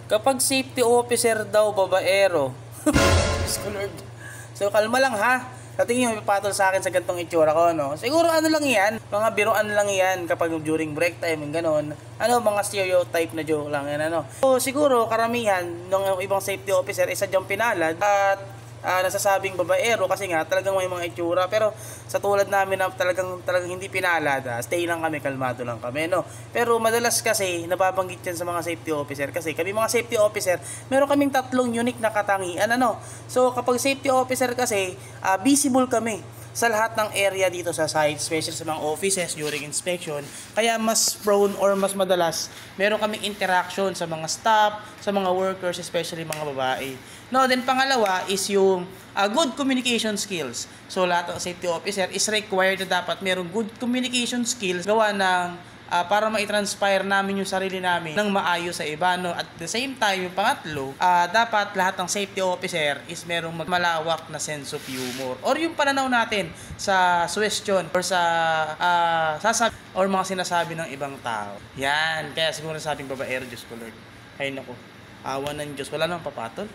Kapag safety officer daw, babaero. Diyos ko Lord. So, kalma lang ha. Sa tingin mo, ipapatol sa akin sa gantong itsura ko, no? Siguro ano lang yan, mga biruan lang yan kapag during break time, yung ganon. Ano, mga stereotype na joke lang yan, ano. So, siguro, karamihan ng ibang safety officer, isa dyang pinalad at nasasabing babaero kasi nga talagang may mga itsura, pero sa tulad namin na talagang hindi pinalad, stay lang kami, kalmado lang kami, no. Pero madalas kasi nababanggit yan sa mga safety officer kasi kami mga safety officer, meron kaming tatlong unique na katangian, ano. So kapag safety officer kasi, visible kami sa lahat ng area dito sa site, especially sa mga offices during inspection. Kaya mas prone or mas madalas meron kaming interaction sa mga staff, sa mga workers, especially mga babae. No, then pangalawa is yung good communication skills. So lahat ng safety officer is required na dapat merong good communication skills gawa ng para ma-transpire namin yung sarili namin ng maayos sa iba, no? At the same time, yung pangatlo, dapat lahat ng safety officer is merong malawak na sense of humor or yung pananaw natin sa suggestion or sa sasabi or mga sinasabi ng ibang tao. Yan, kaya siguro sabing babaero, Diyos ko Lord. Ay nako, awa ng Diyos, wala nang papatol.